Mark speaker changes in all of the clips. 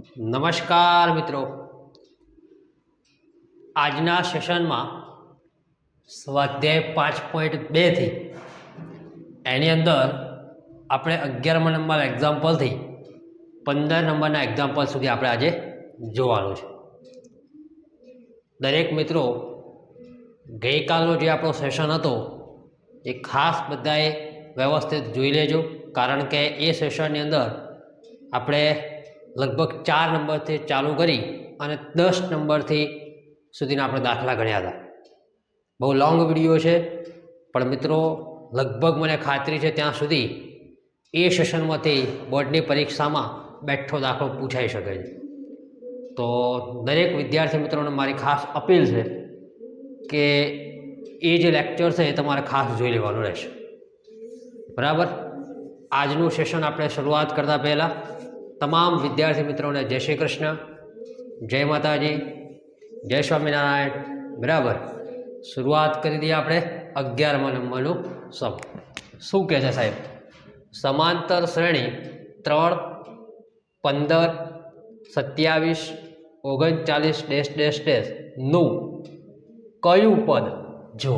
Speaker 1: નમસ્કાર મિત્રો, આજના સેશનમાં સ્વાધ્યાય 5.2 થી એની અંદર આપણે 11મા નંબર એક્ઝામ્પલથી 15 નંબરના એક્ઝામ્પલ સુધી આપણે આજે જોવાનું છે. દરેક મિત્રો ગઈકાલનો જે આપણો સેશન હતો એ ખાસ બધાએ વ્યવસ્થિત જોઈ લેજો, કારણ કે એ સેશનની અંદર આપણે લગભગ 4 નંબરથી ચાલુ કરી અને 10 નંબરથી સુધીના આપણે દાખલા ગણ્યા હતા. બહુ લોંગ વિડીયો છે, પણ મિત્રો લગભગ મને ખાતરી છે ત્યાં સુધી એ સેશનમાંથી બોર્ડની પરીક્ષામાં બેઠો દાખલો પૂછાઈ શકે છે. તો દરેક વિદ્યાર્થી મિત્રોને મારી ખાસ અપીલ છે કે એ જે લેક્ચર છે એ તમારે ખાસ જોઈ લેવાનું રહેશે. બરાબર. આજનું સેશન આપણે શરૂઆત કરતાં પહેલાં તમામ વિદ્યાર્થી મિત્રોને જય શ્રી કૃષ્ણ, જય માતાજી, જય સ્વામિનારાયણ. બરાબર. શરૂઆત કરી દઈએ આપણે 11મા નંબરનું સમ. શું કહે છે સાહેબ? સમાંતર શ્રેણી 3, 15, 27, 39 નું કયું પદ? જો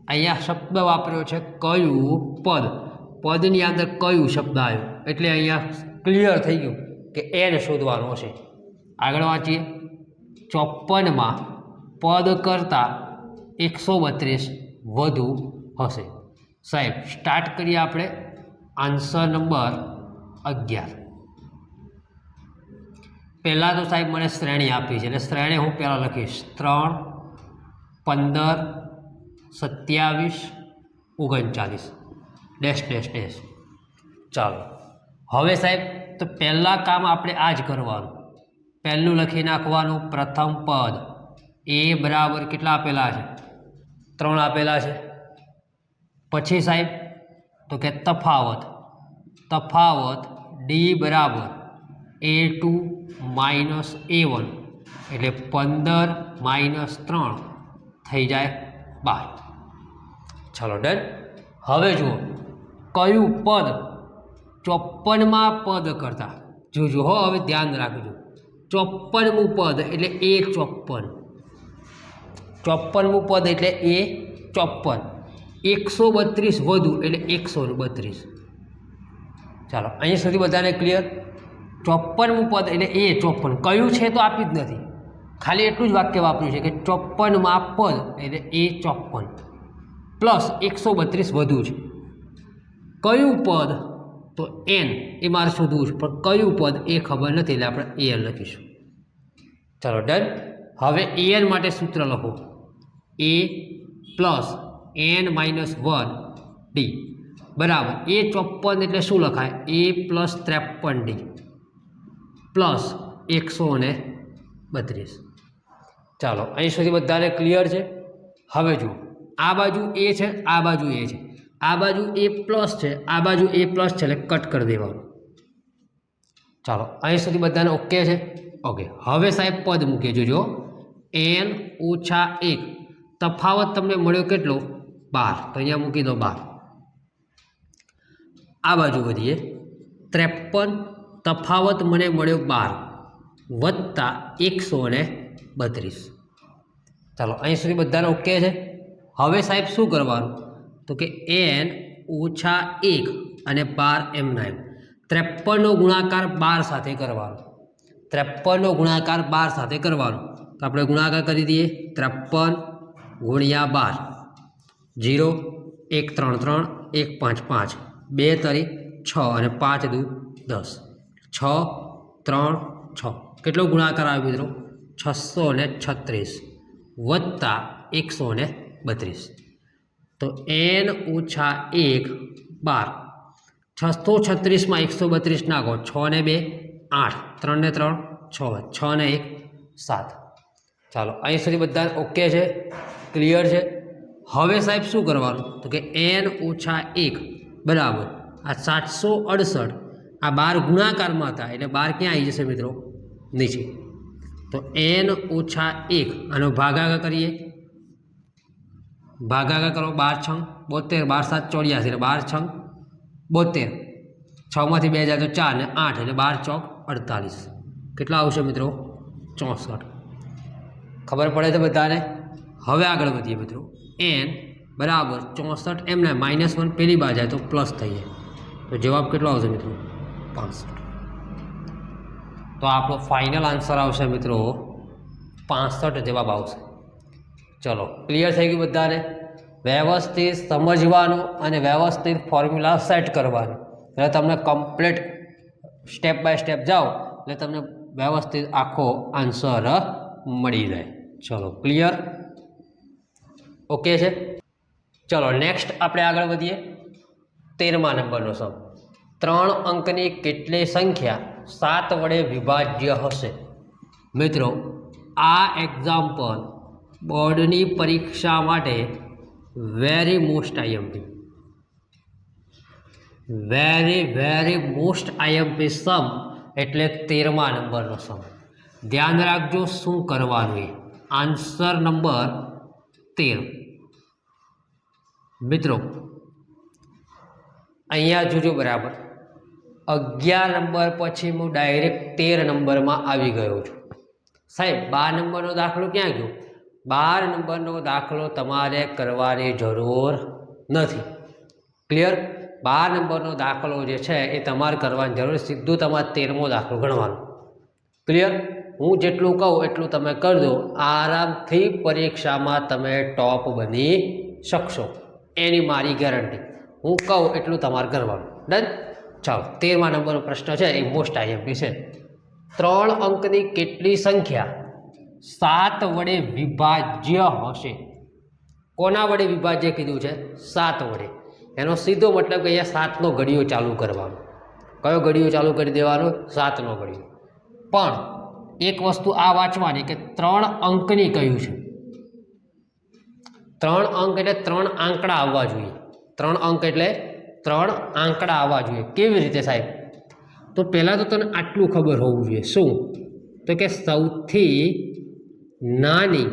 Speaker 1: અહીંયા શબ્દ વાપર્યો છે કયું પદ. પદની અંદર કયું શબ્દ આવ્યો એટલે અહીંયા ક્લિયર થઈ ગયું કે એને શોધવાનું હશે. આગળ વાંચીએ. 54માં પદ કરતાં 132 વધુ હશે. સાહેબ સ્ટાર્ટ કરીએ આપણે આન્સર નંબર 11. પહેલાં તો સાહેબ મને શ્રેણી આપી છે એટલે શ્રેણી હું પહેલાં લખીશ 3, 15, 27, 39 ડેશ ડેશ ડેશ. ચાલો હવે સાહેબ તો પહેલાં કામ આપણે આ જ કરવાનું. પહેલું લખી નાખવાનું પ્રથમ પદ એ બરાબર કેટલા આપેલા છે? 3 આપેલા છે. પછી સાહેબ તો કે તફાવત ડી બરાબર A2 માઇનસ A1 એટલે 15 માઇનસ 3 થઈ જાય 12. ચાલો ડન. હવે જુઓ કયું પદ 54માં પદ કરતા જોજો હો, હવે ધ્યાન રાખજો. 54મું પદ એટલે A54, 54મું પદ એટલે A54, 132 વધુ એટલે 132. ચાલો અહીં સુધી બધાને ક્લિયર? 54મું પદ એટલે A54 કયું છે તો આપી જ નથી, ખાલી એટલું જ વાક્ય વાપર્યું છે કે 54માં પદ એટલે A54 પ્લસ 132 વધુ છે. કયું પદ? તો n એ મારે શોધવું છે, પણ કયું પદ એ ખબર નથી એટલે આપણે an લખીશું. ચાલો ડન. હવે an માટે સૂત્ર લખો a plus n minus 1 D બરાબર A54 એટલે શું લખાય? a plus 53 D plus 132. ચાલો અહીં સુધી બધાને ક્લિયર છે? હવે જુઓ આ બાજુ a છે, આ બાજુ a છે, આ બાજુ a પ્લસ છે, આ બાજુ a પ્લસ છે એટલે કટ કરી દેવાનું. ચાલો અહીં સુધી બધાને ઓકે છે? ઓકે. હવે સાહેબ પદ મૂકીએ. જોજો n - 1 તફાવત તમને મળ્યો કેટલો? 12, તો અહીંયા મૂકી દો 12. આ બાજુ વધીએ 53 તફાવત મને મળ્યો 12 વત્તા 132. ચાલો અહીં સુધી બધાને ઓકે છે? હવે સાહેબ શું કરવાનું? તો કે n - 1 અને 12 એમના એમ 53નો ગુણાકાર 12 સાથે કરવાનો. 53નો ગુણાકાર 12 સાથે કરવાનો. તો આપણે ગુણાકાર કરી દઈએ. 53 ગુણ્યા 12 0, 1 3 3, 1 5 5, 2 તરી 6 અને 5 દુ 10, 6 3 6. કેટલો ગુણાકાર આવ્યો મિત્રો? 636 વત્તા 132. તો n - 1 12, 636માં 132 નાખો. 6 ને 2 8, 3 ને 3 6, 6 ને 1 7. ચાલો અહીં સુધી બધા ઓકે છે? ક્લિયર છે? હવે સાહેબ શું કરવાનું? તો કે n - 1 બરાબર આ 768. આ 12 ગુણાકારમાં હતા એટલે 12 ક્યાં આવી જશે મિત્રો? નીચે. તો n - 1 આનો ભાગાકાર કરીએ. ભાગાકાર કરો. 12 6 72, 12 7 84 એટલે 12 6 72. 6માંથી 2 જાય તો 4 ને 8 એટલે 12 ચોક 48. કેટલા આવશે મિત્રો? 64. ખબર પડે છે બધાને? હવે આગળ વધીએ મિત્રો. n બરાબર 64 એમને -1 પેલી બાજુ જાય તો પ્લસ થઈ જાય, તો જવાબ કેટલો આવશે મિત્રો? 65. તો આપણો ફાઇનલ આન્સર આવશે મિત્રો 65 જવાબ આવશે. ચલો, ક્લિયર થઈ ગયું બધાને? વ્યવસ્થિત સમજવાનું અને વ્યવસ્થિત ફોર્મ્યુલા સેટ કરવાનું, એટલે તમને કમ્પ્લીટ સ્ટેપ બાય સ્ટેપ જાઓ એટલે તમને વ્યવસ્થિત આખો આન્સર મળી જાય. ચલો, ક્લિયર? ઓકે છે. ચલો, નેક્સ્ટ આપણે આગળ વધીએ. 13મા નંબરનો સમ. 3 અંકની કેટલી સંખ્યા 7 વડે વિભાજ્ય હશે? મિત્રો, આ એક્ઝામ્પલ બોર્ડની પરીક્ષા માટે very most IMP, very most IMP sum એટલે 13મા નંબરનો સમ. ધ્યાન રાખજો શું કરવાનું એ. Answer number 13. મિત્રો, અહીંયા જોજો બરાબર. 11 નંબર પછી હું ડાયરેક્ટ 13 નંબરમાં આવી ગયો છું. સાહેબ, 12 નંબરનો દાખલો ક્યાં ગયો? 12 નંબરનો દાખલો તમારે કરવાની જરૂર નથી. ક્લિયર? 12 નંબરનો દાખલો જે છે એ તમારે કરવાની જરૂર, સીધું તમારે 13મો દાખલો ગણવાનો. ક્લિયર? હું જેટલું કહું એટલું તમે કરજો, આરામથી પરીક્ષામાં તમે ટોપ બની શકશો, એની મારી ગેરંટી. હું કહું એટલું તમારે કરવાનું. ડન? ચાલો, 13મા નંબરનો પ્રશ્ન છે એ મોસ્ટ આઈએમપી છે. 3 અંકની કેટલી સંખ્યા 7 વડે વિભાજ્ય હશે? કોના વડે વિભાજ્ય કીધું છે? 7 વડે. એનો સીધો મતલબ કે અહીંયા 7નો ઘડિયો ચાલુ કરવાનો. કયો ઘડિયો ચાલુ કરી દેવાનો? 7નો ઘડિયો. પણ એક વસ્તુ આ વાંચવાની કે 3 અંકની કહ્યું છે. 3 અંક એટલે 3 આંકડા આવવા જોઈએ. 3 અંક એટલે 3 આંકડા આવવા જોઈએ. કેવી રીતે સાહેબ? તો પહેલાં તો તને આટલું ખબર હોવું જોઈએ. શું? તો કે સૌથી નાની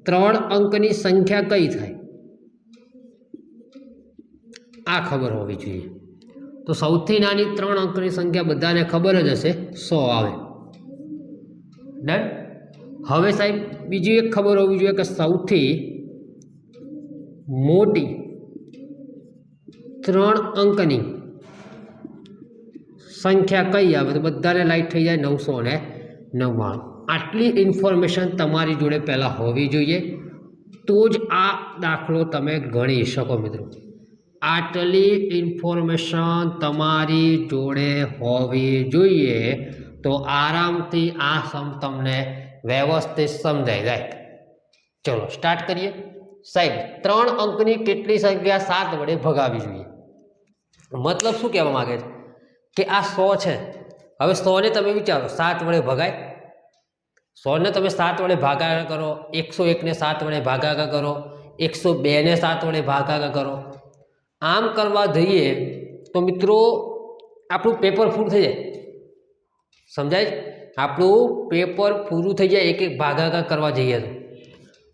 Speaker 1: 3 અંકની સંખ્યા કઈ થાય? આ ખબર હોવી જોઈએ. તો સૌથી નાની 3 અંકની સંખ્યા બધાને ખબર જ હશે, 100 આવે. ડન? હવે સાહેબ બીજી એક ખબર હોવી જોઈએ કે સૌથી મોટી 3 અંકની સંખ્યા કઈ આવે? તો બધાને લાઈટ થઈ જાય 999. આટલી ઇન્ફોર્મેશન તમારી જોડે પહેલાં હોવી જોઈએ, તો જ આ દાખલો તમે ગણી શકો મિત્રો. આટલી ઇન્ફોર્મેશન તમારી જોડે હોવી જોઈએ તો આરામથી આ સમ તમને વ્યવસ્થિત સમજાઈ જાય. ચલો સ્ટાર્ટ કરીએ. સાહેબ, 3 અંકની કેટલી સંખ્યા 7 વડે ભગાવી જોઈએ? મતલબ શું કહેવા માગે છે કે આ 100 છે. હવે 100ને તમે વિચારો 7 વડે ભગાય? 100ને તમે 7 વડે ભાગાકાર કરો, 101ને 7 વડે ભાગાકાર કરો, 102ને 7 વડે ભાગાકાર કરો. આમ કરવા જઈએ તો મિત્રો આપણું પેપર પૂરું થઈ જાય. સમજાય? આપણું પેપર પૂરું થઈ જાય એક એક ભાગાકાર કરવા જઈએ તો.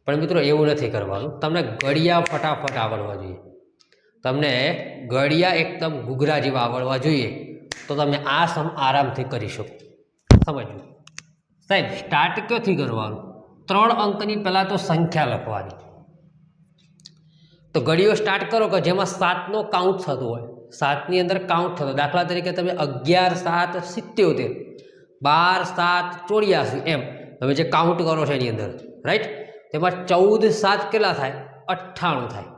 Speaker 1: પણ મિત્રો એવું નથી કરવાનું. તમને ઘડિયા ફટાફટ આવડવા જોઈએ. તમને ઘડિયા એકદમ ઘૂઘરા જેવા આવડવા જોઈએ તો તમે આ સમ આરામથી કરી શકો. સમજવું? સાહેબ, સ્ટાર્ટ ક્યાંથી કરવાનું? 3 અંકની પહેલાં તો સંખ્યા લખવાની. તો ઘડીઓ સ્ટાર્ટ કરો કે જેમાં 7નો કાઉન્ટ થતો હોય. 7ની અંદર કાઉન્ટ થતો. દાખલા તરીકે તમે 11 7 77, 12 7 84 એમ તમે જે કાઉન્ટ કરો છો એની અંદર, રાઈટ? તેમાં 14 7 કેટલા થાય? 98 થાય.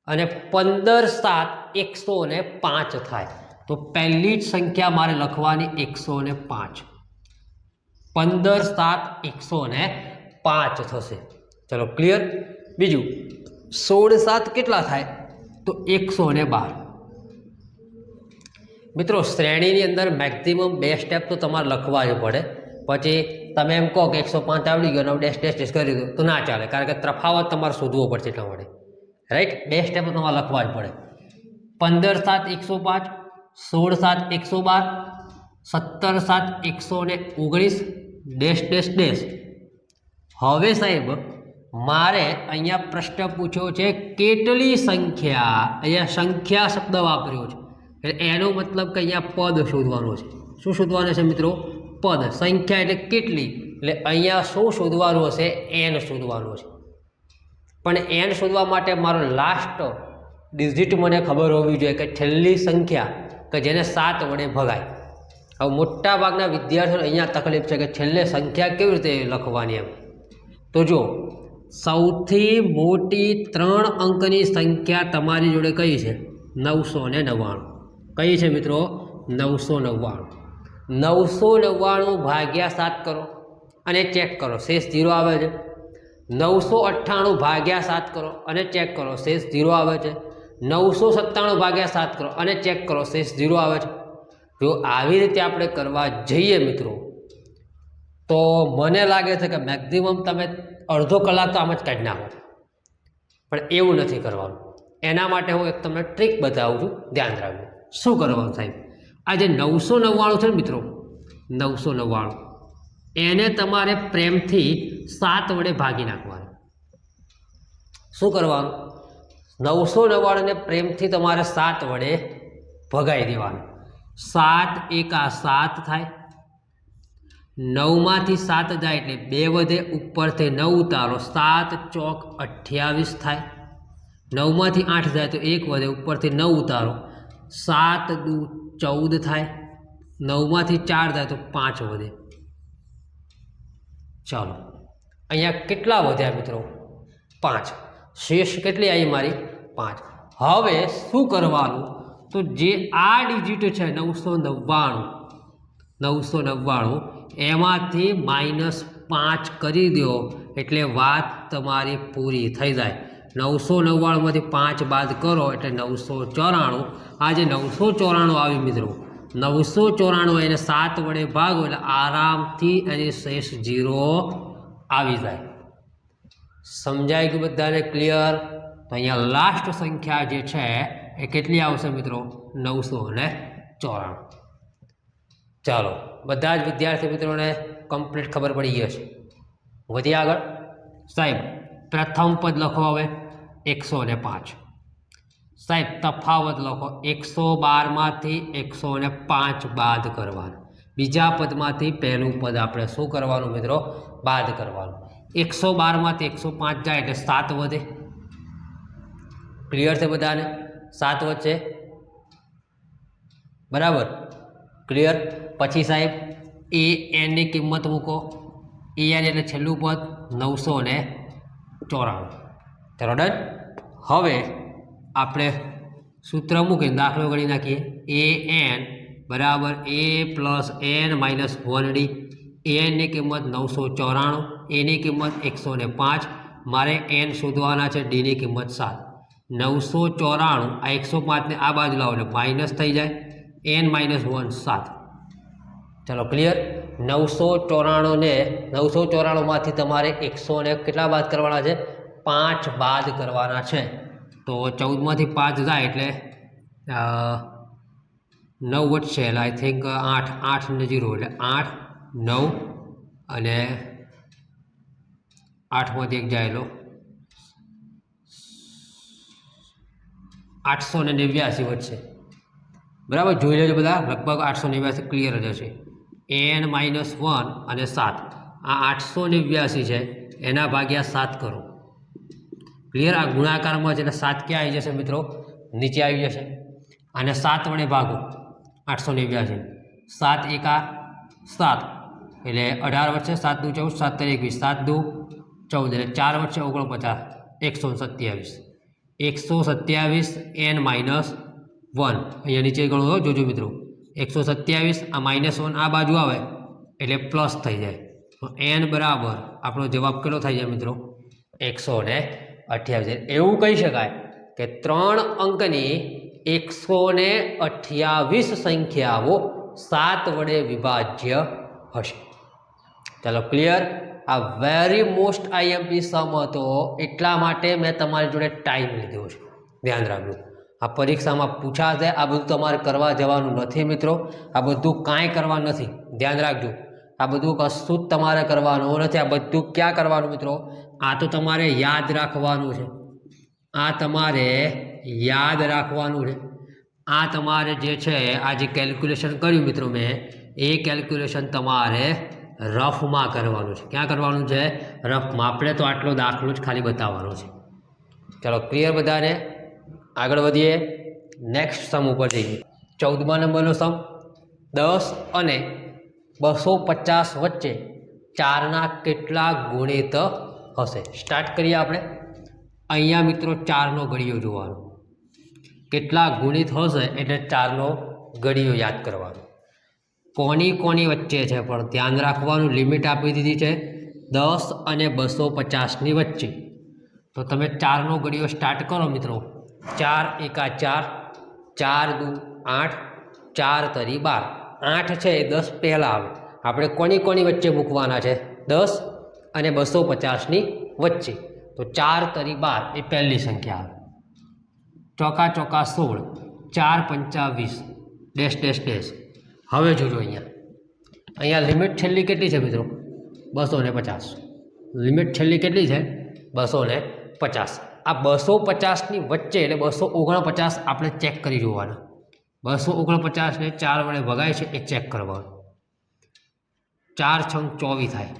Speaker 1: અને 15 7 105 થાય. તો પહેલી જ સંખ્યા મારે લખવાની 105. 15 7 105 થશે. ચલો ક્લિયર? બીજું 16 7 કેટલા થાય? તો 112. મિત્રો શ્રેણીની અંદર મેક્સિમમ 2 સ્ટેપ તો તમારે લખવા જ પડે. પછી તમે એમ કહો કે 105 આવડી ગયો, ડેશ ડેશ ડેશ કરી દો તો ના ચાલે, કારણ કે તફાવત તમારે શોધવો પડશે એટલા માટે, રાઈટ? 2 સ્ટેપ તો તમારે લખવા જ પડે. 15 7 105, 16 7 112, 17 7 119, ડેશ ડેશ ડેશ. હવે સાહેબ મારે અહીંયા પ્રશ્ન પૂછ્યો છે કેટલી સંખ્યા, અહીંયા સંખ્યા શબ્દ વાપર્યો છે એટલે એનો મતલબ કે અહીંયા પદ શોધવાનો છે. શું શોધવાનું છે મિત્રો? પદ. સંખ્યા એટલે કેટલી, એટલે અહીંયા શું શોધવાનું હશે? એન શોધવાનું છે. પણ એન શોધવા માટે મારો લાસ્ટ ડિજિટ મને ખબર હોવી જોઈએ કે છેલ્લી સંખ્યા કે જેને 7 વડે ભગાય. હવે મોટાભાગના વિદ્યાર્થીઓને અહીંયા તકલીફ છે કે છેલ્લે સંખ્યા કેવી રીતે લખવાની એમ. તો જો સૌથી મોટી 3 અંકની સંખ્યા તમારી જોડે કઈ છે? 999. કઈ છે મિત્રો? 999. 999 ભાગ્યા 7 કરો અને ચેક કરો, શેષ 0 આવે છે. 998 ભાગ્યા 7 કરો અને ચેક કરો, શેષ 0 આવે છે. 997 ભાગ્યા 7 કરો અને ચેક કરો, શેષ 0 આવે છે. જો આવી રીતે આપણે કરવા જઈએ મિત્રો તો મને લાગે છે કે મેક્સિમમ તમે અડધો કલાક તો આમ જ કાઢી નાખો. પણ એવું નથી કરવાનું. એના માટે હું એક તમને ટ્રીક બતાવું છું, ધ્યાન રાખજો. શું કરવાનું સાહેબ? આ જે 999 છે ને મિત્રો, 999 એને તમારે પ્રેમથી 7 વડે ભાગી નાખવાનું. શું કરવાનું? 999 ને પ્રેમથી તમારે 7 વડે ભગાઈ દેવાનું. 7 એકા 7 થાય, 9માંથી 7 જાય એટલે 2 વધે, ઉપરથી 9 ઉતારો, 7 ચોક 28 થાય. 9માંથી 8 જાય તો 1 વધે, ઉપરથી 9 ઉતારો, 7 દુ 14 થાય. 9માંથી 4 જાય તો 5 વધે. ચાલો અહીંયા કેટલા વધ્યા મિત્રો? 5. શેષ કેટલી આવી મારી? 5. હવે શું કરવાનું? તો જે આ ડિજિટ છે 999 એમાંથી -5 કરી દો એટલે વાત તમારી પૂરી થઈ જાય. 999માંથી 5 બાદ કરો એટલે 994. આ જે 994 આવી મિત્રો, 994 એને 7 વડે ભાગો એટલે આરામથી એની શેષ 0 આવી જાય. સમજાઈ ગયું બધાને? ક્લિયર? તો અહીંયા લાસ્ટ સંખ્યા જે છે એ કેટલી આવશે મિત્રો? 994. ચાલો બધા જ વિદ્યાર્થી મિત્રોને કમ્પ્લીટ ખબર પડી ગઈ હશે. વધી આગળ સાહેબ. પ્રથમ પદ લખો હવે 105. સાહેબ તફાવત લખો. 112માંથી 105 બાદ કરવાનું. બીજા પદમાંથી પહેલું પદ આપણે શું કરવાનું મિત્રો? બાદ કરવાનું. 112માંથી 105 જાય એટલે 7 વધે. ક્લિયર છે બધાને? 7 વધશે, બરાબર? ક્લિયર? પછી સાહેબ એનની કિંમત મૂકો. એન એટલે છેલ્લું પદ 994. ચાલો ડન. હવે આપણે સૂત્ર મૂકીને દાખલો ગણી નાખીએ. એન બરાબર a + n - 1d. એનની કિંમત 994, એની કિંમત 105. મારે એન શોધવાના છે, ડીની કિંમત 7. 994 આ 105ને આ બાજુ લાવો એટલે માઇનસ થઈ જાય. n - 1 7. ચાલો ક્લિયર? 994 ને 994માંથી તમારે 100 ને કેટલા બાદ કરવાના છે? 5 બાદ કરવાના છે. તો 14માંથી 5 જાય એટલે 9 વધશે. એટલે આઈ થિંક 8 ને 0 એટલે 8 9 અને 8માંથી 1 જાય એટલે 889 વધશે. બરાબર? જોઈ લેજો બધા, લગભગ 889 ક્લિયર જ હશે. n - 1 અને 7. આ 889 છે, એના ભાગ્યા 7 કરો. ક્લિયર? આ ગુણાકારમાં છે એટલે 7 ક્યાં આવી જશે મિત્રો? નીચે આવી જશે. અને 7 વડે ભાગો 889. 7 એકા 7 એટલે 18 વધશે. 7 દુ 14, 7 તારીખ 21, 7 દુ 14 એટલે 4 વધશે 49. 127. 127 n - 1 અહીંયા નીચે ગણો જોજો મિત્રો. 127 આ -1 આ બાજુ આવે એટલે પ્લસ થઈ જાય. તો n બરાબર આપણો જવાબ કેટલો થઈ જાય મિત્રો? 128. એવું કહી શકાય કે 3 અંકની 128 સંખ્યાઓ 7 વડે વિભાજ્ય હશે. ચાલો ક્લિયર? આ વેરી મોસ્ટ આઈએમપી સમ હતો, એટલા માટે મેં તમારી જોડે ટાઈમ લીધો છે. ધ્યાન રાખજો, આ પરીક્ષામાં પૂછાશે. આ બધું તમારે કરવા જવાનું નથી મિત્રો. આ બધું કાંઈ કરવાનું નથી. ધ્યાન રાખજો, આ બધું કશું જ તમારે કરવાનું નથી. આ બધું ક્યાં કરવાનું મિત્રો? આ તો તમારે યાદ રાખવાનું છે. આ તમારે યાદ રાખવાનું છે. આ તમારે જે છે, આ જે કેલ્ક્યુલેશન કર્યું મિત્રો મેં, એ કેલ્ક્યુલેશન તમારે રફમાં કરવાનું છે. ક્યાં કરવાનું છે? રફમાં. આપણે તો આટલો દાખલો જ ખાલી બતાવવાનો છે. ચાલો ક્લિયર બધાને? આગળ વધીએ, નેક્સ્ટ સમ ઉપર જઈએ. 14મા નંબરનો સમ. 10 અને 250 વચ્ચે 4ના કેટલા ગુણિત હશે? સ્ટાર્ટ કરીએ આપણે. અહીંયા મિત્રો 4નો ઘડિયો જોવાનો. કેટલા ગુણિત હશે એટલે 4નો ઘડિયો યાદ કરવાનો. કોની વચ્ચે છે પણ ધ્યાન રાખવાનું, લિમિટ આપી દીધી છે 10 અને 250ની વચ્ચે. તો તમે 4નો ઘડિયો સ્ટાર્ટ કરો મિત્રો. 4 એકા 4, 4 દુ 8, 4 તરી 12. 8 છે એ 10 પહેલાં આવે. આપણે કોની વચ્ચે મૂકવાના છે? 10 અને 250ની વચ્ચે. તો 4 તરી 12 એ પહેલી સંખ્યા આવે. ચોકા 16, 4 પંચા 20, ડેશ ડેશ ડેશ. હવે જોજો અહીંયા લિમિટ છેલ્લી કેટલી છે મિત્રો? 250. લિમિટ છેલ્લી કેટલી છે? 250. આ 250ની વચ્ચે એટલે 249 આપણે ચેક કરી જોવાના. 249ને 4 વડે ભગાય છે એ ચેક કરવાનું. 4 છંગ 24 થાય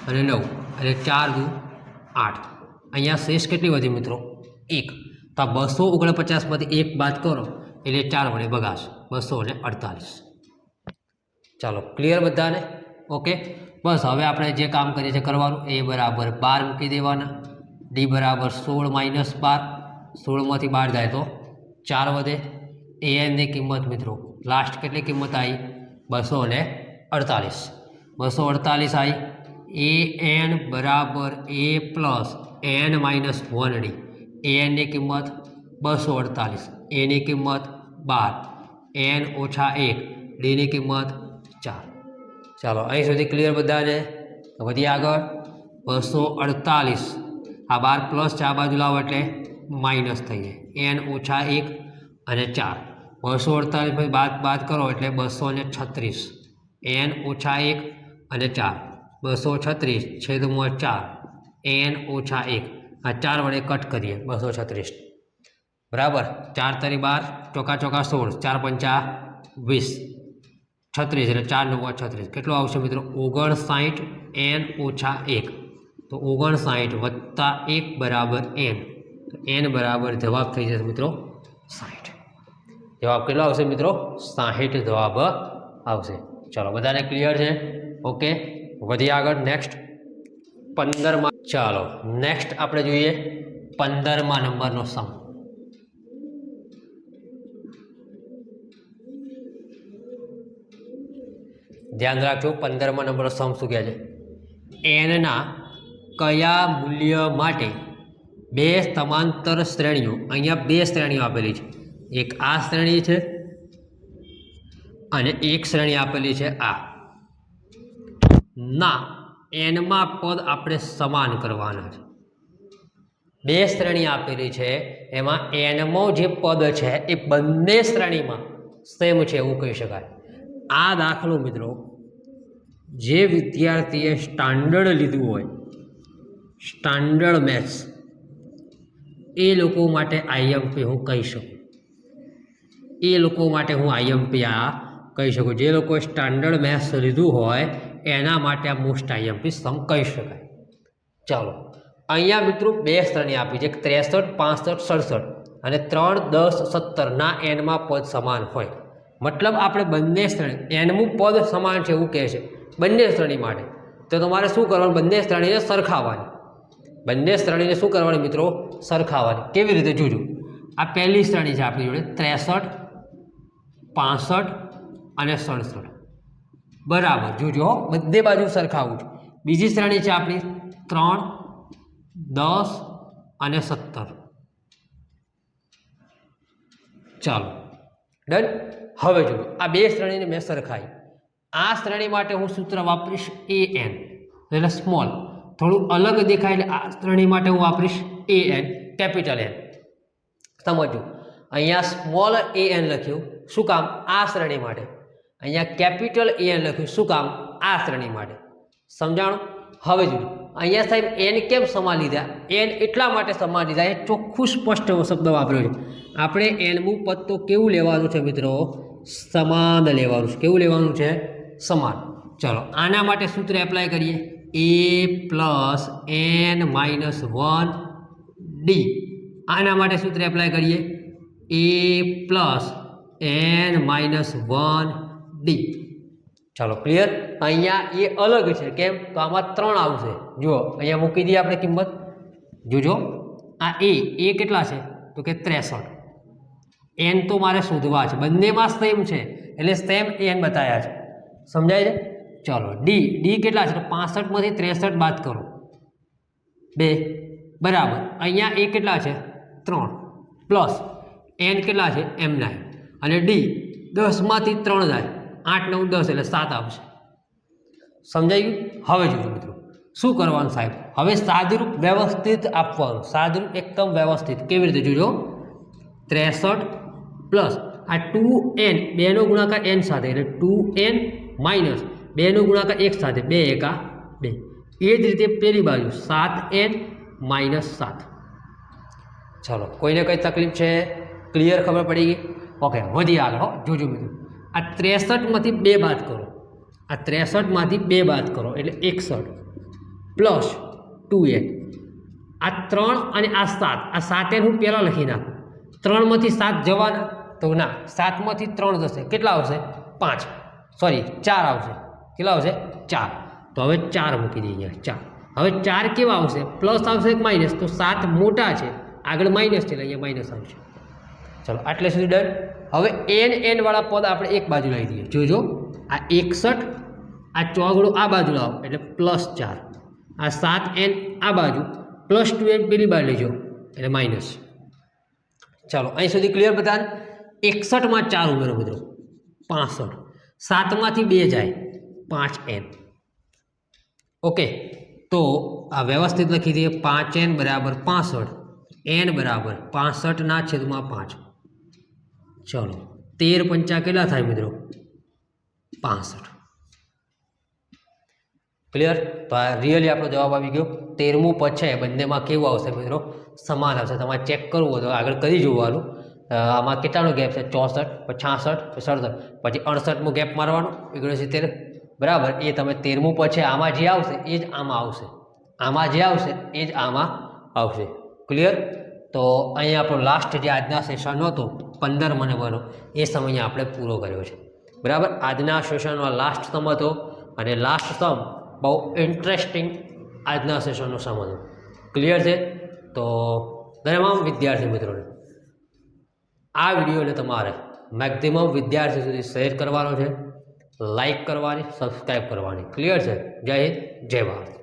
Speaker 1: અને 9 અને 4 દુ 8. અહીંયા શેષ કેટલી વધી મિત્રો? 1. તો આ 249માંથી 1 બાદ કરો એટલે 4 વડે ભગાશે. 248. ચાલો ક્લિયર બધાને? ઓકે. બસ હવે આપણે જે કામ કરીએ છીએ કરવાનું. a બરાબર 12 મૂકી દેવાના. d બરાબર 16 માઇનસ 12. 16માંથી 12 જાય તો 4 વધે. an ની કિંમત મિત્રો લાસ્ટ કેટલી કિંમત આવી? 248. 248 આવી. an બરાબર a plus n minus 1d. anની કિંમત 248, એની કિંમત 12, n ઓછા 1, ડીની કિંમત 4. ચાલો અહીં સુધી ક્લિયર બધાને? વધીએ આગળ. 248 આ 12 પ્લસ 4 બાજુ લાવો એટલે માઇનસ થઈ જાય. n ઓછા 1 અને 4. 248 બાદ કરો એટલે 236. n ઓછા 1 અને 4. 236 છેદમાં 4. n ઓછા 1 આ 4 વડે કટ કરીએ 236. બરાબર. 4 તરી 12, ચોકા 16, 4 પંચા 20, 36 એટલે 4 9 36. કેટલું આવશે મિત્રો? 59. n ઓછા 1 તો 59 વત્તા 1 બરાબર n. તો n બરાબર જવાબ થઈ જશે મિત્રો 60. જવાબ કેટલો આવશે મિત્રો? 60 જવાબ આવશે. ચાલો બધાને ક્લિયર છે? ઓકે. વધીએ આગળ. નેક્સ્ટ 15માં. ચાલો નેક્સ્ટ આપણે જોઈએ 15મા નંબરનો સમ. ધ્યાન રાખજો 15મા નંબરનો સમ શું કહે છે? એનના કયા મૂલ્ય માટે 2 સમાંતર શ્રેણીઓ, અહીંયા 2 શ્રેણીઓ આપેલી છે. એક આ શ્રેણી છે અને એક શ્રેણી આપેલી છે આ. ના એનમાં પદ આપણે સમાન કરવાના છે. 2 શ્રેણી આપેલી છે એમાં એનમાં જે પદ છે એ બંને શ્રેણીમાં સેમ છે એવું કહી શકાય. આ દાખલો મિત્રો જે વિદ્યાર્થીએ સ્ટાન્ડર્ડ લીધું હોય, સ્ટાન્ડર્ડ મેથ્સ, એ લોકો માટે આઈએમપી હું કહી શકું. એ લોકો માટે હું આઈએમપી આ કહી શકું. જે લોકોએ સ્ટાન્ડર્ડ મેથ્સ લીધું હોય એના માટે આ મોસ્ટ આઈએમપી સમ કહી શકાય. ચાલો અહીંયા મિત્રો 2 શ્રેણી આપી છે, 63, 65, 67 અને 3, 10, 17 ના એનમાં પદ સમાન હોય. મતલબ આપણે બંને શ્રેણી એનમું પદ સમાન છે એવું કહે છે બંને શ્રેણી માટે. તો તમારે શું કરવાનું? બંને શ્રેણીને સરખાવવાની. બંને શ્રેણીને શું કરવાની મિત્રો? સરખાવવાની. કેવી રીતે? જોજો. આ પહેલી શ્રેણી છે આપણી જોડે 63, 65 અને 67. બરાબર. જોજો બધે બાજુ સરખાવું છું. બીજી શ્રેણી છે આપણી 3, 10 અને 17. ચાલો ડન. હવે જો આ 2 શ્રેણીને મેં સરખાઈ. આ શ્રેણી માટે હું સૂત્ર વાપરીશ an એટલે સ્મોલ. થોડું અલગ દેખાય એટલે આ શ્રેણી માટે હું વાપરીશ an કેપિટલ N. સમજો અહીંયા સ્મોલ an લખ્યું શું કામ? આ શ્રેણી માટે. અહીંયા કેપિટલ an લખ્યું શું કામ? આ શ્રેણી માટે. સમજાણું? હવે જો અહીંયા સાહેબ એન કેમ સમાન લીધા? એન એટલા માટે સમાન લીધા, એ ચોખ્ખું સ્પષ્ટ એવો શબ્દ વાપર્યો છે. આપણે એનમું પદ તો કેવું લેવાનું છે મિત્રો? સમાન લેવાનું છે. કેવું લેવાનું છે? સમાન. ચલો આના માટે સૂત્ર એપ્લાય કરીએ. a plus n minus 1 D. આના માટે સૂત્ર એપ્લાય કરીએ. a plus n minus 1 D. ચાલો ક્લિયર. અહીંયા એ અલગ છે. કેમ? તો આમાં 3 આવશે. જુઓ અહીંયા મૂકી દઈએ આપણે કિંમત. જોજો આ એ કેટલા છે? તો કે 63. એન તો મારે શોધવા છે. બંનેમાં સેમ છે એટલે સેમ એન બતાવ્યા છે. સમજાય છે? ચાલો ડી કેટલા છે? તો 65માંથી 63 બાદ કરો 2 બરાબર. અહીંયા એ કેટલા છે? 3 પ્લસ એન કેટલા છે? m9 અને ડી 10માંથી 3 જાય 8 9 10 એટલે 7 આવશે. સમજાઈ ગયું? હવે જોજો મિત્રો શું કરવાનું સાહેબ? હવે સાદુરૂપ વ્યવસ્થિત આપવાનું. સાદુરૂપ એકદમ વ્યવસ્થિત. કેવી રીતે? જોજો 63 પ્લસ આ 2n 2નો ગુણાકાર n સાથે એટલે 2n માઇનસ 2નો ગુણાકાર 1 સાથે 2 એકા 2. એ જ રીતે પેલી બાજુ 7n માઇનસ 7. ચલો કોઈને કઈ તકલીફ છે? ક્લિયર ખબર પડી ગઈ? ઓકે વધી આગળ. જોજો મિત્રો આ 63માંથી 2 બાદ કરો. આ 63માંથી 2 બાદ કરો એટલે 61 પ્લસ 2n. આ 3 અને આ 7. આ 7n હું પહેલાં લખી નાખું. 3માંથી 7 જવાના તો ના, 7માંથી 3 જશે. કેટલા આવશે? 5 સોરી 4 આવશે. કેટલા આવશે? 4. તો હવે 4 મૂકી દઈએ અહીંયા 4. હવે 4 કેવા આવશે? પ્લસ આવશે કે માઇનસ? તો 7 મોટા છે, આગળ માઇનસ છે એટલે અહીંયા માઇનસ આવશે. ચલો આટલે સુધી ડન. હવે n વાળા પદ આપણે એક બાજુ લાવી દઈએ. જોજો આ 61 આ ચોગડો આ બાજુ લાવો એટલે પ્લસ 4. આ 7n આ બાજુ પ્લસ 2n પેલી બાજુ લેજો એટલે માઇનસ. ચાલો અહીં સુધી ક્લિયર બધાને? 61માં 4 ઉમેરો મિત્રો 65. 7માંથી 2 જાય 5n. ઓકે તો આ વ્યવસ્થિત લખી દઈએ. 5n બરાબર 65. n બરાબર 65/5. ચલો 13 પંચા કેટલા થાય મિત્રો? 65. ક્લિયર? તો આ રિયલી આપણો જવાબ આવી ગયો. 13મું પદ છે બંનેમાં કેવું આવશે મિત્રો? સમાન આવશે. તમારે ચેક કરવું હોય તો આગળ કરી જોવાનું. આમાં કેટલાનો ગેપ છે? 64 પછી 66 67 પછી 68મો ગેપ મારવાનો 69 બરાબર. એ તમે 13મું પદ છે આમાં જે આવશે એ જ આમાં આવશે. આમાં જે આવશે એ જ આમાં આવશે. ક્લિયર? તો અહીંયા આપણો લાસ્ટ જે આજના સેશન હતો 15 નંબરનો એ સમય આપણે પૂરો કર્યો છે. બરાબર. આજના સેશનમાં લાસ્ટ સમ હતો અને લાસ્ટ સમ બહુ ઇન્ટરેસ્ટિંગ આજના સેશનનો સમ હતો. ક્લિયર છે? તો તમામ વિદ્યાર્થી મિત્રોને આ વિડીયોને તમારે મેક્સિમમ વિદ્યાર્થી સુધી શેર કરવાનો છે, લાઈક કરવાની, સબસ્ક્રાઈબ કરવાની. ક્લિયર છે? જય હિન્દ, જય ભારત.